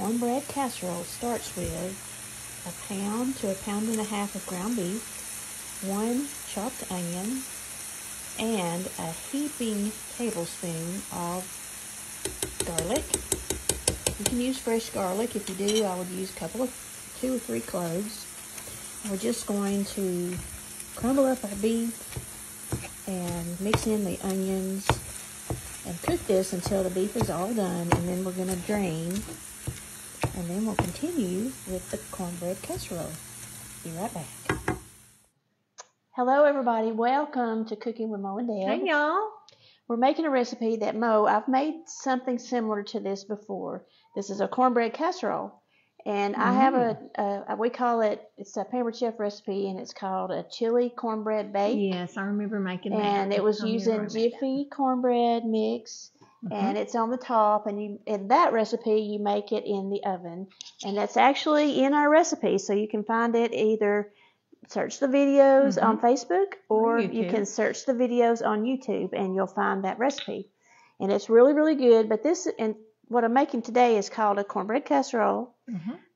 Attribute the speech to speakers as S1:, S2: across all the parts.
S1: cornbread casserole starts with 1 pound to 1.5 pounds of ground beef, 1 chopped onion, and a heaping tablespoon of garlic. You can use fresh garlic. If you do, I would use 2 or 3 cloves. We're just going to crumble up our beef and mix in the onions and cook this until the beef is all done, and then we're going to drain, and then we'll continue with the cornbread casserole. Be right back. Hello everybody, welcome to Cooking with Mo and Dad.
S2: Hey y'all.
S1: We're making a recipe that I've made something similar to this before. This is a cornbread casserole. And I have we call it, it's a Pampered Chef recipe, and it's called a chili cornbread bake.
S2: Yes, I remember making that.
S1: And it was using Jiffy cornbread mix, and it's on the top. And in that recipe, you make it in the oven. And that's actually in our recipe, so you can find it either search the videos on Facebook, or you can search the videos on YouTube, and you'll find that recipe. And it's really, really good. But what I'm making today is called a cornbread casserole,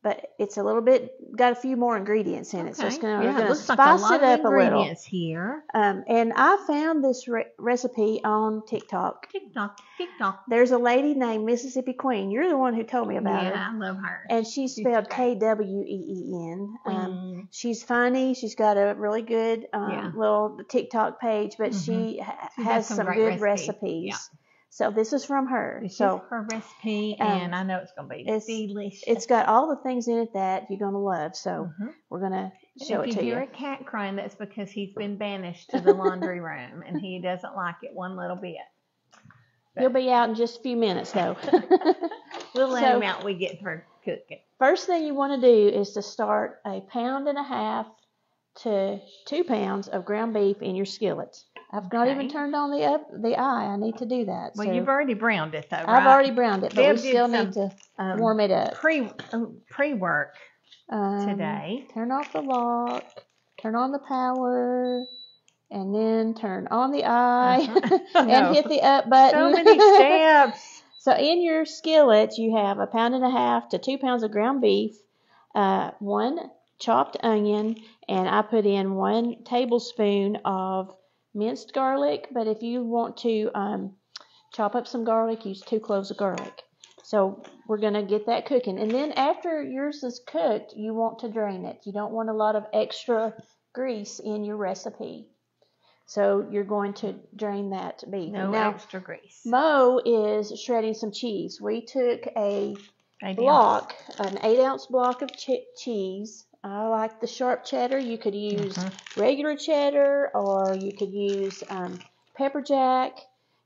S1: but it's a little bit, got a few more ingredients in it. So it's going to spice it up a little.
S2: Here.
S1: And I found this recipe on TikTok.
S2: TikTok.
S1: There's a lady named Mississippi Queen. You're the one who told me about her.
S2: Yeah, I love her.
S1: And she's spelled Kween. She's funny. She's got a really good little TikTok page, but she has some good recipes. Yeah. So this is from her.
S2: This is her recipe, and I know it's going to be delicious.
S1: It's got all the things in it that you're going to love. So we're going to show it to you.
S2: If you hear a cat crying, that's because he's been banished to the laundry room, and he doesn't like it one little bit.
S1: He'll be out in just a few minutes, though.
S2: We'll let him out when we get through cooking.
S1: First thing you want to do is to start 1.5 pounds to 2 pounds of ground beef in your skillet. I've not even turned on the eye. I need to do that.
S2: Well, you've already browned it, though, right?
S1: I've already browned it, but we still need to warm it up.
S2: Pre-work today.
S1: Turn off the lock, turn on the power, and then turn on the eye and hit the up button.
S2: So many steps.
S1: So in your skillet, you have 1.5 pounds to 2 pounds of ground beef, 1 chopped onion, and I put in 1 tablespoon of minced garlic, but if you want to chop up some garlic, use 2 cloves of garlic. So we're going to get that cooking. And then after yours is cooked, you want to drain it. You don't want a lot of extra grease in your recipe. So you're going to drain that beef.
S2: No extra grease.
S1: Mo is shredding some cheese. We took an 8-ounce block of cheese. I like the sharp cheddar. You could use regular cheddar, or you could use pepper jack.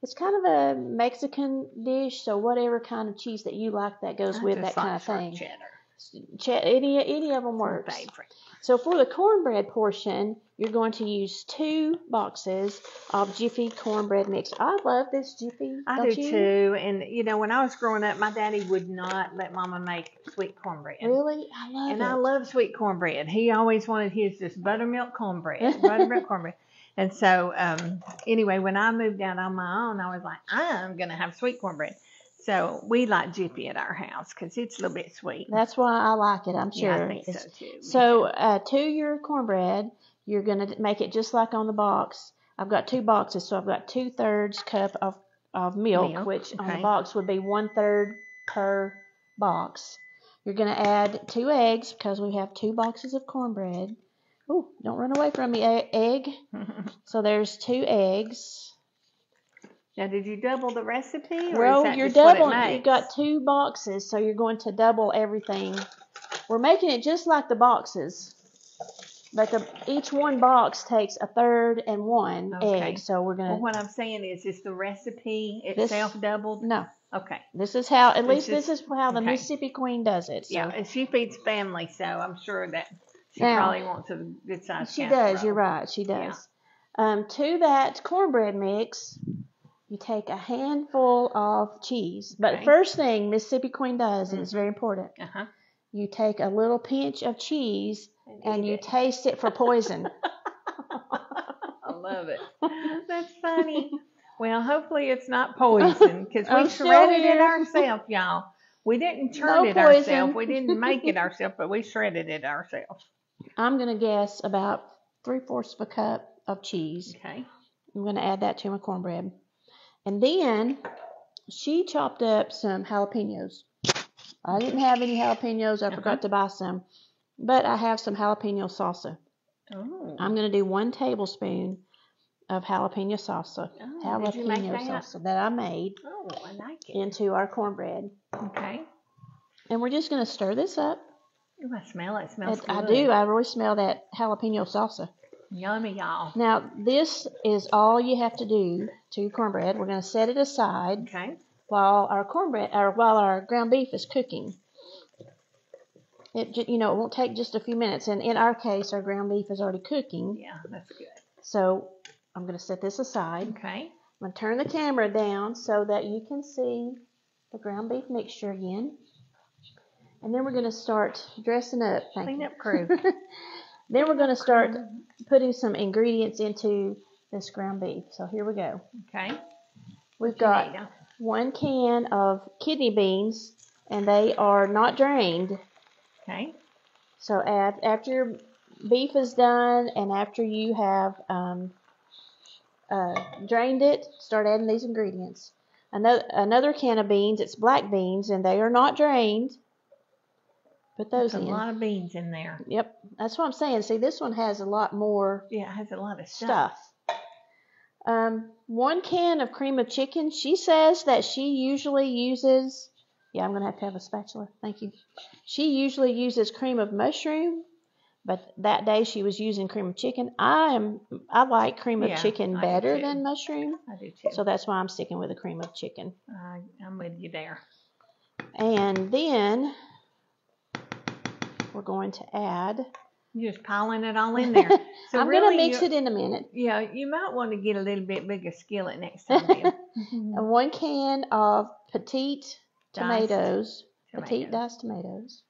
S1: It's kind of a Mexican dish, so whatever kind of cheese that you like that goes with that kind of thing. Any of them works. So for the cornbread portion, you're going to use 2 boxes of Jiffy cornbread mix. I love this Jiffy.
S2: I do too. And when I was growing up, my daddy would not let Mama make sweet cornbread.
S1: Really? I love it.
S2: And I love sweet cornbread. He always wanted his just buttermilk cornbread. And so anyway, when I moved out on my own, I was like, I'm going to have sweet cornbread. So we like Jiffy at our house because it's a little bit sweet.
S1: That's why I like it, I'm sure.
S2: Yeah, I think so too.
S1: So to your cornbread, you're going to make it just like on the box. I've got 2 boxes, so I've got 2/3 cup of milk, which on the box would be 1/3 per box. You're going to add 2 eggs because we have 2 boxes of cornbread. Ooh, don't run away from me, egg. So there's 2 eggs.
S2: Now, did you double the recipe?
S1: Well, you're doubling. You've got 2 boxes, so you're going to double everything. We're making it just like the boxes, but each one box takes 1/3 and 1 egg. So we're going to.
S2: Well, what I'm saying is the recipe itself doubled?
S1: No.
S2: Okay.
S1: This is how, this is how the Mississippi Queen does it. So.
S2: Yeah, and she feeds family, so I'm sure that she probably wants a good size
S1: She
S2: casserole.
S1: does. You're right. She does. Yeah. To that cornbread mix, you take a handful of cheese. But the first thing Mississippi Queen does, and it's very important, you take a little pinch of cheese and you taste it for poison.
S2: I love it. That's funny. Well, hopefully it's not poison because we shredded it ourselves, y'all. We didn't churn
S1: No
S2: it
S1: poison.
S2: ourselves. We didn't make it ourselves, but we shredded it ourselves.
S1: I'm going to guess about 3/4 of a cup of cheese.
S2: Okay.
S1: I'm going to add that to my cornbread. And then she chopped up some jalapenos. I didn't have any jalapenos. I forgot to buy some. But I have some jalapeno salsa.
S2: Oh.
S1: I'm going to do 1 tablespoon of jalapeno salsa.
S2: Oh, did you make that?
S1: Salsa that I made.
S2: Oh, I like it.
S1: Into our cornbread.
S2: Okay.
S1: And we're just going to stir this up.
S2: Ooh, I smell it. It smells good.
S1: I do. I really smell that jalapeno salsa.
S2: Yummy, y'all.
S1: Now, this is all you have to do to your cornbread. We're going to set it aside.
S2: Okay.
S1: While our ground beef is cooking. It won't take just a few minutes, and in our case, our ground beef is already cooking.
S2: Yeah, that's good.
S1: So I'm going to set this aside.
S2: Okay.
S1: I'm going to turn the camera down so that you can see the ground beef mixture again, and then we're going to start dressing up.
S2: Clean up crew.
S1: Then we're going to start putting some ingredients into this ground beef. So here we go.
S2: Okay.
S1: We've got 1 can of kidney beans, and they are not drained.
S2: Okay.
S1: So after your beef is done and after you have drained it, start adding these ingredients. Another can of beans, it's black beans, and they are not drained. Put those in.
S2: A lot of beans in there.
S1: Yep, that's what I'm saying. See, this one has a lot more.
S2: Yeah, it has a lot of stuff.
S1: 1 can of cream of chicken. She says that she usually uses. Yeah, I'm gonna have to have a spatula. Thank you. She usually uses cream of mushroom, but that day she was using cream of chicken. I like cream of chicken better than mushroom.
S2: I do too.
S1: So that's why I'm sticking with the cream of chicken.
S2: I'm with you there.
S1: And then we're going to add.
S2: You're just piling it all in there. So
S1: I'm going to mix it in a minute.
S2: Yeah, you might want to get a little bit bigger skillet next time.
S1: And 1 can of petite tomatoes. Petite diced tomatoes.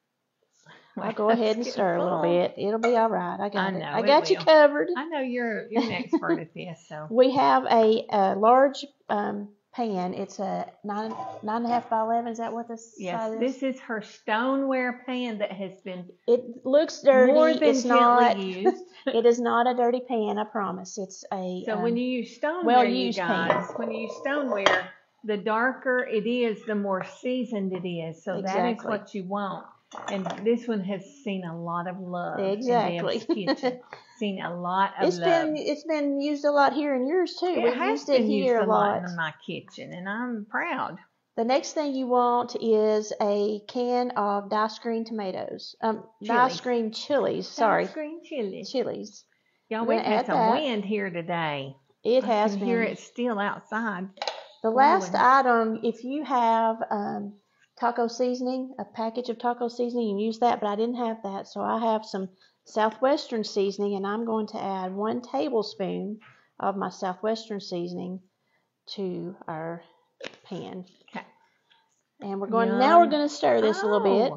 S1: I'll go ahead and stir a little bit. It'll be all right. I got you covered.
S2: I know you're an expert at this. So
S1: we have a large pan. It's a 9.5 by 11. Is that what this size is?
S2: This is her stoneware pan that has been.
S1: It looks dirty.
S2: More than
S1: it's not
S2: used.
S1: It is not a dirty pan. I promise. It's a.
S2: So when you use stoneware, you guys, when you use stoneware, the darker it is, the more seasoned it is. So that is what you want. And this one has seen a lot of love.
S1: Exactly.
S2: In Deb's kitchen. Seen a lot of love.
S1: It's been used a lot here in yours too.
S2: It has been used a lot in my kitchen, and I'm proud.
S1: The next thing you want is a can of diced green tomatoes. Diced green chilies. Sorry.
S2: Diced green chilies.
S1: Chilies.
S2: Y'all, we've had some wind here today.
S1: It has been.
S2: I can hear it still outside.
S1: The last item, if you have taco seasoning, a package of taco seasoning, you can use that, but I didn't have that, so I have some Southwestern seasoning, and I'm going to add 1 tablespoon of my Southwestern seasoning to our pan.
S2: Okay.
S1: And we're going to stir this a little bit.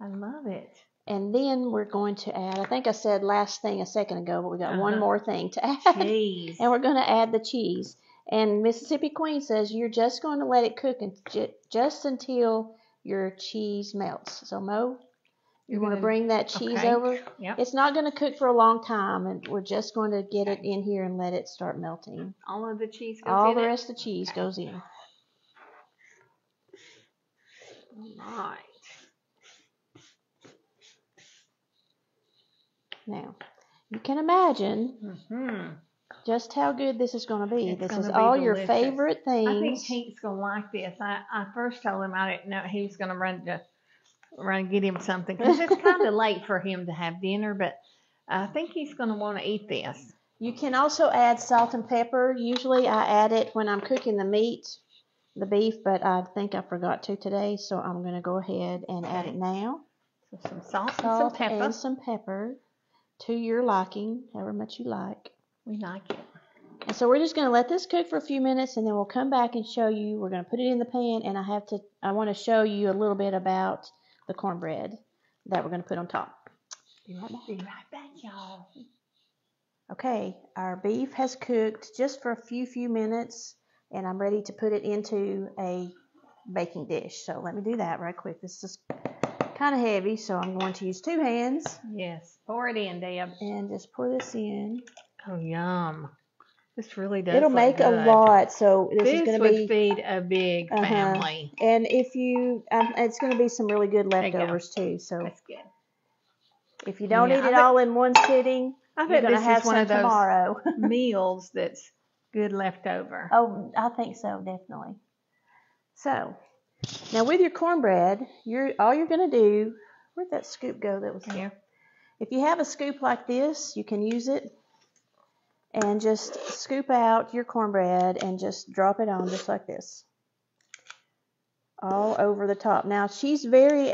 S2: I love it.
S1: And then we're going to add, I think I said last thing a second ago, but we got one more thing to add.
S2: Cheese.
S1: And we're going to add the cheese. And Mississippi Queen says you're just going to let it cook just until your cheese melts. So Mo, you want to bring that cheese over?
S2: Yep.
S1: It's not going to cook for a long time, and we're just going to get it in here and let it start melting.
S2: All of the cheese goes in.
S1: All the rest of the cheese goes in.
S2: All right.
S1: Now, you can imagine just how good this is going to be. This is all your favorite things.
S2: I think Hank's going to like this. I first told him I didn't know he was going to run get him something because it's kind of late for him to have dinner, but I think he's going to want to eat this.
S1: You can also add salt and pepper. Usually I add it when I'm cooking the beef, but I think I forgot to today, so I'm going to go ahead and add it now.
S2: So some salt and some pepper.
S1: And some pepper to your liking, however much you like.
S2: We like it.
S1: And so we're just going to let this cook for a few minutes, and then we'll come back and show you. We're going to put it in the pan, and I want to show you a little bit about the cornbread that we're going to put on top.
S2: Be right back, y'all.
S1: Okay, our beef has cooked just for a few minutes, and I'm ready to put it into a baking dish. So let me do that right quick. This is kind of heavy, so I'm going to use 2 hands.
S2: Yes. Pour it in, Deb.
S1: And just pour this in.
S2: Oh, yum. This really does
S1: It'll
S2: look
S1: make
S2: good.
S1: a lot, so this is
S2: This
S1: going to
S2: would
S1: be
S2: feed a big family.
S1: And if you, it's going to be some really good
S2: There you go.
S1: leftovers too. So
S2: That's good.
S1: if you don't
S2: Yeah,
S1: eat it all in one sitting,
S2: I
S1: you're
S2: bet
S1: going to
S2: this
S1: have
S2: is one
S1: some
S2: of those
S1: tomorrow.
S2: meals that's good leftover.
S1: Oh, I think so, definitely. So now with your cornbread, all you're going to do. Where'd that scoop go? That was
S2: Here.
S1: If you have a scoop like this, you can use it and just scoop out your cornbread and just drop it on just like this, all over the top. Now she's very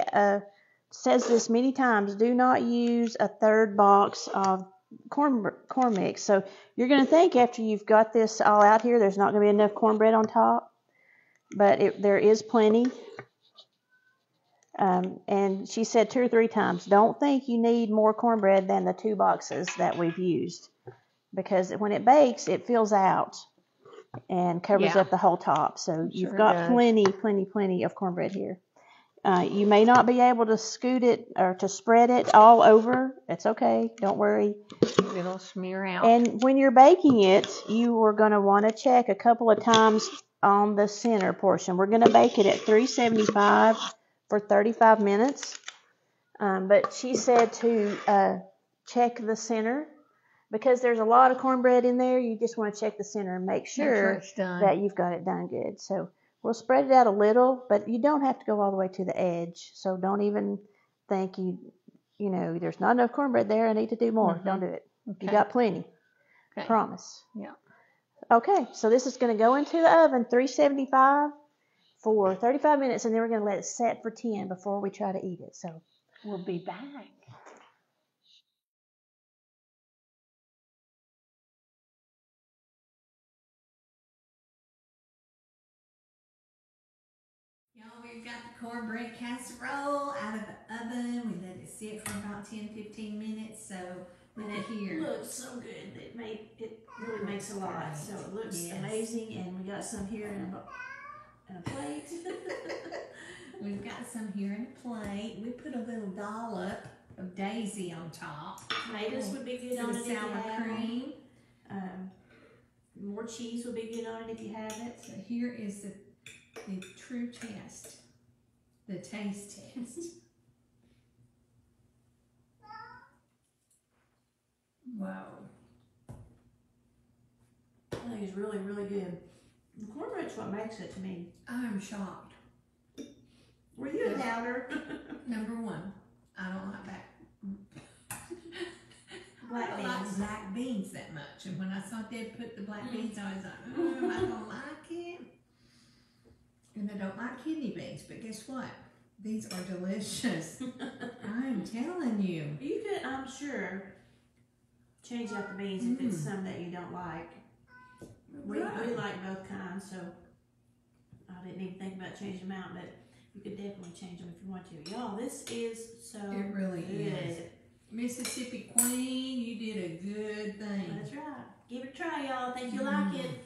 S1: says this many times: do not use a 3rd box of corn mix. So you're going to think after you've got this all out here, there's not going to be enough cornbread on top, but there is plenty. And she said 2 or 3 times, don't think you need more cornbread than the 2 boxes that we've used, because when it bakes, it fills out and covers up the whole top. So you've got plenty of cornbread here. You may not be able to scoot it or to spread it all over. It's okay. Don't worry.
S2: It'll smear out.
S1: And when you're baking it, you are going to want to check a couple of times on the center portion. We're going to bake it at 375 for 35 minutes. But she said to check the center, because there's a lot of cornbread in there. You just want to check the center and make sure that you've got it done good. So we'll spread it out a little, but you don't have to go all the way to the edge. So don't even think there's not enough cornbread there, I need to do more. Don't do it.
S2: Okay.
S1: You got plenty.
S2: Okay.
S1: Promise.
S2: Yeah.
S1: Okay, so this is going to go into the oven, 375 for 35 minutes, and then we're going to let it set for 10 before we try to eat it. So
S2: we'll be back.
S3: Y'all, we've got the cornbread casserole out of the oven. We let it sit for about 10-15 minutes. So look at here.
S1: It looks so good. It really makes a lot. So it looks amazing, and we got some here in a plate.
S3: We've got some here in a plate. We put a little dollop of daisy on top.
S1: Tomatoes would be good
S3: for
S1: on
S3: the
S1: it if you
S3: sour
S1: have
S3: cream.
S1: More cheese would be good on it if you have it.
S3: So here is the true test, the taste test. Wow.
S1: I think it's really, really good. The cornbread's what makes it to me.
S3: I'm shocked.
S1: Were you a doubter?
S3: Number 1, I don't like black beans that much. And when I saw Deb put the black beans, I was like, am I gonna like it? And I don't like kidney beans, but guess what? These are delicious. I'm telling you.
S1: You could, I'm sure, change out the beans if it's some that you don't like. We like both kinds, so I didn't even think about changing them out, but you could definitely change them if you want to. Y'all, this is so
S3: It really
S1: good.
S3: is. Mississippi Queen, you did a good thing.
S1: That's right. Give it a try, y'all. Think you'll like it.